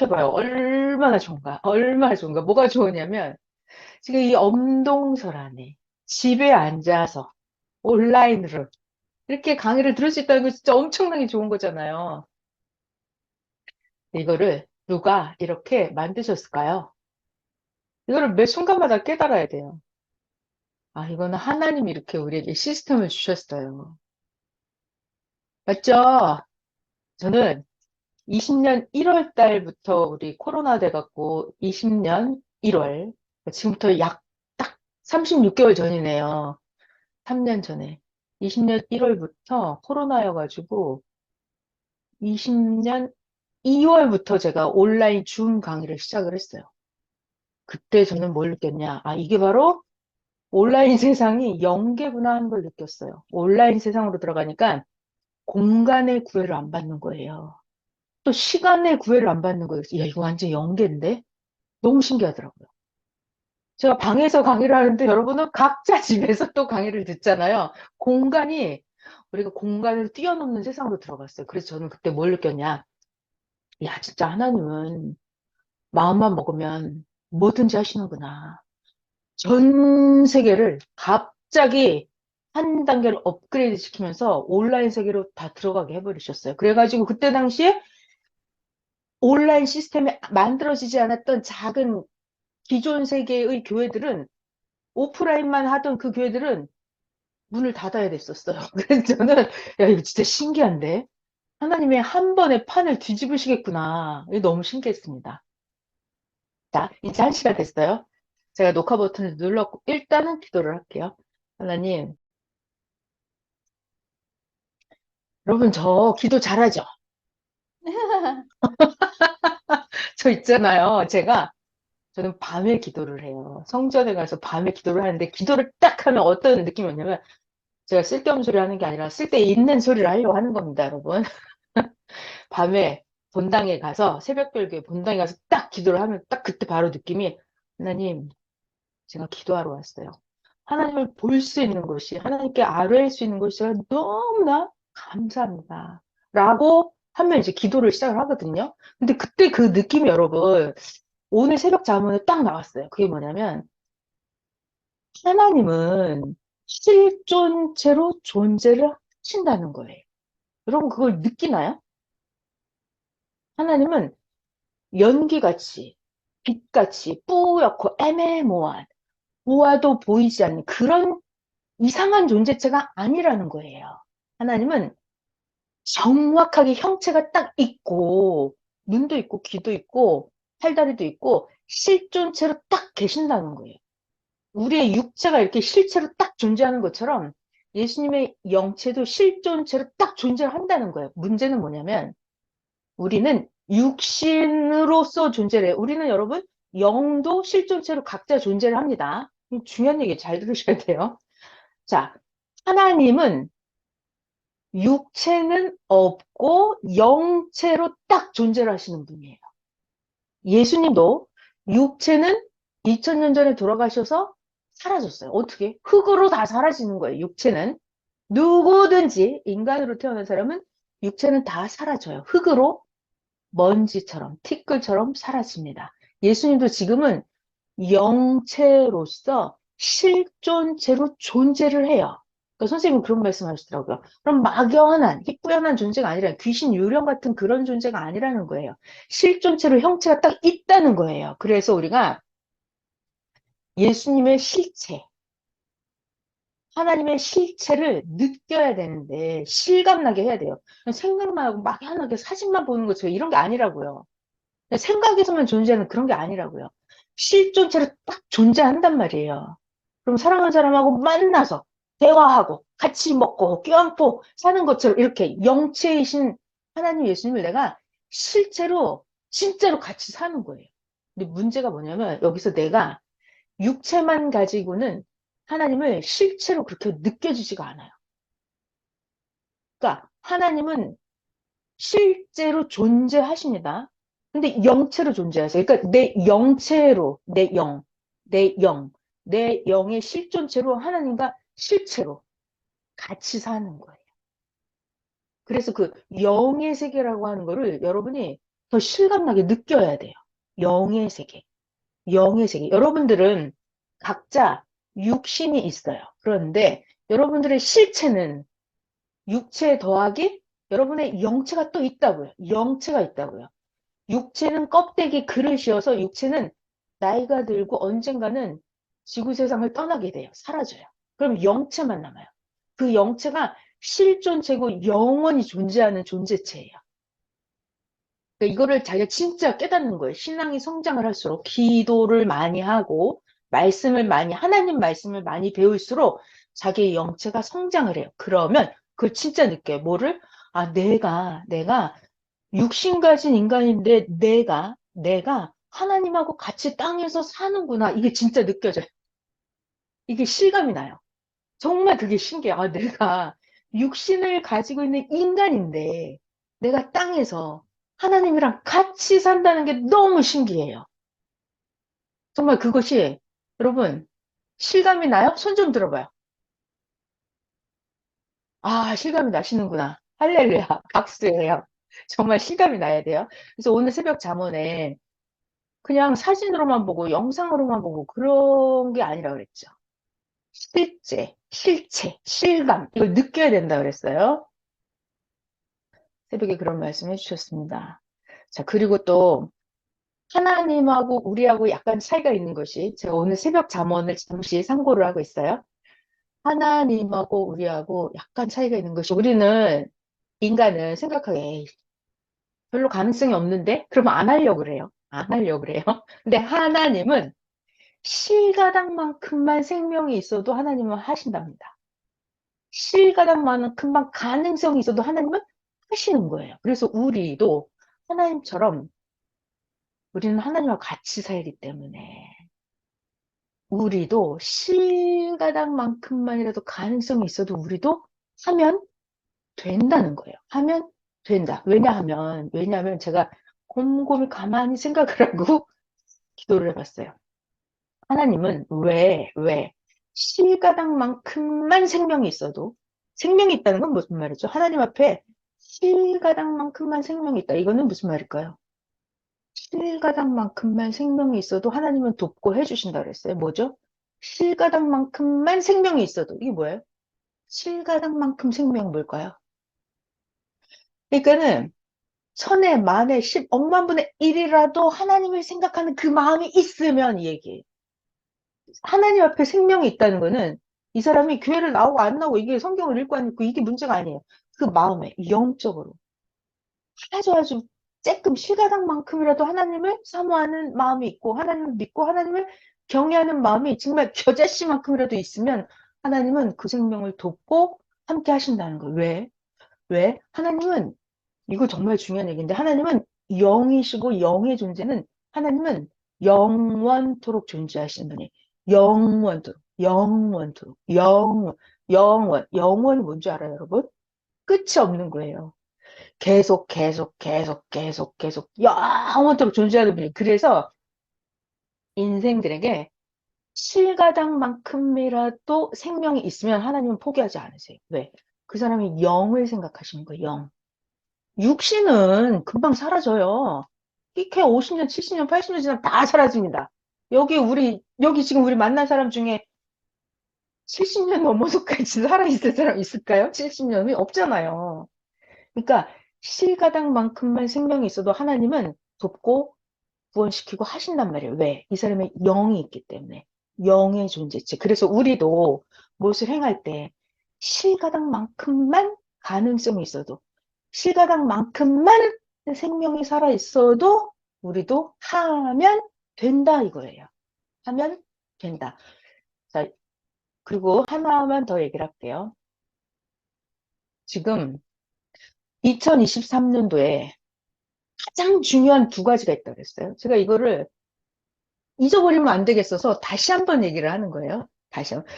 해봐요. 얼마나 좋은가? 얼마나 좋은가? 뭐가 좋으냐면, 지금 이 엄동설 안에 집에 앉아서 온라인으로 이렇게 강의를 들을 수 있다는 거 진짜 엄청나게 좋은 거잖아요. 이거를 누가 이렇게 만드셨을까요? 이거를 매 순간마다 깨달아야 돼요. 아, 이거는 하나님이 이렇게 우리에게 시스템을 주셨어요. 맞죠? 저는 20년 1월 달부터 우리 코로나 돼갖고 20년 1월, 지금부터 약 딱 36개월 전이네요. 3년 전에. 20년 1월부터 코로나여가지고 20년 2월부터 제가 온라인 줌 강의를 시작을 했어요. 그때 저는 뭘 느꼈냐? 아, 이게 바로 온라인 세상이 영계구나 하는 걸 느꼈어요. 온라인 세상으로 들어가니까 공간의 구애를 안 받는 거예요. 또 시간의 구애를 안 받는 거예요. 야, 이거 완전 영계인데? 너무 신기하더라고요. 제가 방에서 강의를 하는데 여러분은 각자 집에서 또 강의를 듣잖아요. 공간이, 우리가 공간을 뛰어넘는 세상으로 들어갔어요. 그래서 저는 그때 뭘 느꼈냐? 야, 진짜 하나님은 마음만 먹으면 뭐든지 하시는구나. 전 세계를 갑자기 한 단계를 업그레이드 시키면서 온라인 세계로 다 들어가게 해버리셨어요. 그래가지고 그때 당시에 온라인 시스템이 만들어지지 않았던 작은 기존 세계의 교회들은 오프라인만 하던 그 교회들은 문을 닫아야 됐었어요. 그래서 저는 야 이거 진짜 신기한데 하나님의 한 번에 판을 뒤집으시겠구나. 이게 너무 신기했습니다. 자, 이제 한 시간 됐어요. 제가 녹화 버튼을 눌렀고 일단은 기도를 할게요. 하나님, 여러분 저 기도 잘하죠? 저 있잖아요. 저는 밤에 기도를 해요. 성전에 가서 밤에 기도를 하는데 기도를 딱 하면 어떤 느낌이 오냐면 제가 쓸데없는 소리 하는 게 아니라 쓸데 있는 소리를 하려고 하는 겁니다, 여러분. 밤에 본당에 가서 새벽별교에 본당에 가서 딱 기도를 하면 딱 그때 바로 느낌이 하나님, 제가 기도하러 왔어요. 하나님을 볼 수 있는 곳이 하나님께 아뢰일 수 있는 곳이 제가 너무나 감사합니다. 라고 하면 이제 기도를 시작을 하거든요. 근데 그때 그 느낌이 여러분 오늘 새벽 자문에 딱 나왔어요. 그게 뭐냐면 하나님은 실존체로 존재를 하신다는 거예요. 여러분 그걸 느끼나요? 하나님은 연기같이, 빛같이 뿌옇고 애매모호한, 보아도 보이지 않는 그런 이상한 존재체가 아니라는 거예요. 하나님은 정확하게 형체가 딱 있고, 눈도 있고, 귀도 있고, 팔다리도 있고, 실존체로 딱 계신다는 거예요. 우리의 육체가 이렇게 실체로 딱 존재하는 것처럼 예수님의 영체도 실존체로 딱 존재한다는 거예요. 문제는 뭐냐면, 우리는 육신으로서 존재를 해요. 우리는 여러분 영도 실존체로 각자 존재를 합니다. 중요한 얘기 잘 들으셔야 돼요. 자, 하나님은 육체는 없고 영체로 딱 존재를 하시는 분이에요. 예수님도 육체는 2000년 전에 돌아가셔서 사라졌어요. 어떻게? 흙으로 다 사라지는 거예요. 육체는. 누구든지 인간으로 태어난 사람은 육체는 다 사라져요. 흙으로 먼지처럼, 티끌처럼 사라집니다. 예수님도 지금은 영체로서 실존체로 존재를 해요. 그러니까 선생님은 그런 말씀 하시더라고요. 그럼 막연한, 희뿌연한 존재가 아니라 귀신 유령 같은 그런 존재가 아니라는 거예요. 실존체로 형체가 딱 있다는 거예요. 그래서 우리가 예수님의 실체, 하나님의 실체를 느껴야 되는데 실감나게 해야 돼요. 생각만 하고 막연하게 사진만 보는 것처럼 이런 게 아니라고요. 생각에서만 존재하는 그런 게 아니라고요. 실존체로 딱 존재한단 말이에요. 그럼 사랑하는 사람하고 만나서 대화하고 같이 먹고 껴안고 사는 것처럼 이렇게 영체이신 하나님 예수님을 내가 실제로 진짜로 같이 사는 거예요. 근데 문제가 뭐냐면 여기서 내가 육체만 가지고는 하나님을 실체로 그렇게 느껴지지가 않아요. 그러니까 하나님은 실제로 존재하십니다. 근데 영체로 존재하세요. 그러니까 내 영체로, 내 영, 내 영의 실존체로 하나님과 실체로 같이 사는 거예요. 그래서 그 영의 세계라고 하는 거를 여러분이 더 실감나게 느껴야 돼요. 영의 세계. 영의 세계. 여러분들은 각자 육신이 있어요. 그런데 여러분들의 실체는 육체 더하기 여러분의 영체가 또 있다고요. 영체가 있다고요. 육체는 껍데기 그릇이어서 육체는 나이가 들고 언젠가는 지구 세상을 떠나게 돼요. 사라져요. 그럼 영체만 남아요. 그 영체가 실존체고 영원히 존재하는 존재체예요. 그러니까 이거를 자기가 진짜 깨닫는 거예요. 신앙이 성장을 할수록 기도를 많이 하고 말씀을 많이 하나님 말씀을 많이 배울수록 자기의 영체가 성장을 해요. 그러면 그걸 진짜 느껴요. 뭐를? 아, 내가 육신 가진 인간인데 내가 하나님하고 같이 땅에서 사는구나. 이게 진짜 느껴져요. 이게 실감이 나요. 정말 그게 신기해요. 아, 내가 육신을 가지고 있는 인간인데 내가 땅에서 하나님이랑 같이 산다는 게 너무 신기해요. 정말 그것이 여러분 실감이 나요? 손 좀 들어봐요. 아, 실감이 나시는구나. 할렐루야. 박수예요. 정말 실감이 나야 돼요. 그래서 오늘 새벽 잠언에 그냥 사진으로만 보고 영상으로만 보고 그런 게 아니라 그랬죠. 실제, 실체, 실감 이걸 느껴야 된다 그랬어요. 새벽에 그런 말씀 해주셨습니다. 자, 그리고 또 하나님하고 우리하고 약간 차이가 있는 것이 제가 오늘 새벽 잠언을 잠시 참고를 하고 있어요. 하나님하고 우리하고 약간 차이가 있는 것이 우리는 인간은 생각하기에 에이, 별로 가능성이 없는데 그러면 안 하려고 그래요. 안 하려고 그래요. 근데 하나님은 실가닥만큼만 생명이 있어도 하나님은 하신답니다. 실가닥만큼만 가능성이 있어도 하나님은 하시는 거예요. 그래서 우리도 하나님처럼 우리는 하나님과 같이 살기 때문에 우리도 실가닥만큼만이라도 가능성이 있어도 우리도 하면 된다는 거예요. 하면 된다. 왜냐하면 제가 곰곰이 가만히 생각을 하고 기도를 해봤어요. 하나님은 왜 실가닥만큼만 생명이 있어도 생명이 있다는 건 무슨 말이죠? 하나님 앞에 실가닥만큼만 생명이 있다. 이거는 무슨 말일까요? 실가닥만큼만 생명이 있어도 하나님은 돕고 해주신다 그랬어요. 뭐죠? 실가닥만큼만 생명이 있어도 이게 뭐예요? 실가닥만큼 생명이 뭘까요? 그러니까는 천에 만에 10억만 분의 1이라도 하나님을 생각하는 그 마음이 있으면 이 얘기예요. 하나님 앞에 생명이 있다는 거는 이 사람이 교회를 나오고 안 나오고 이게 성경을 읽고 안 읽고 이게 문제가 아니에요. 그 마음에 영적으로 아주 쬐끔 실가닥만큼이라도 하나님을 사모하는 마음이 있고 하나님을 믿고 하나님을 경외하는 마음이 정말 겨자씨만큼이라도 있으면 하나님은 그 생명을 돕고 함께 하신다는 거예요. 왜? 하나님은 이거 정말 중요한 얘기인데 하나님은 영이시고 영의 존재는 하나님은 영원토록 존재하시는 분이 영원토록 영원이 뭔지 알아요, 여러분? 끝이 없는 거예요. 계속 영원토록 존재하는 분이 그래서 인생들에게 실가닥만큼이라도 생명이 있으면 하나님은 포기하지 않으세요. 왜? 그 사람이 영을 생각하시는 거예요. 영. 육신은 금방 사라져요. 이렇게 50년, 70년, 80년 지나면 다 사라집니다. 여기 지금 우리 만난 사람 중에 70년 넘어서까지 살아있을 사람 있을까요? 70년이 없잖아요. 그러니까 실가닥만큼만 생명이 있어도 하나님은 돕고 구원시키고 하신단 말이에요. 왜? 이 사람의 영이 있기 때문에. 영의 존재체. 그래서 우리도 무엇을 행할 때 실가닥만큼만 가능성이 있어도 실가닥만큼만 생명이 살아 있어도 우리도 하면 된다 이거예요. 하면 된다. 자, 그리고 하나만 더 얘기를 할게요. 지금 2023년도에 가장 중요한 두 가지가 있다고 그랬어요. 제가 이거를 잊어버리면 안 되겠어서 다시 한번 얘기를 하는 거예요. 다시 한번.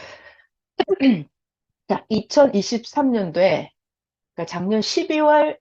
자, 2023년도에, 그러니까 작년 12월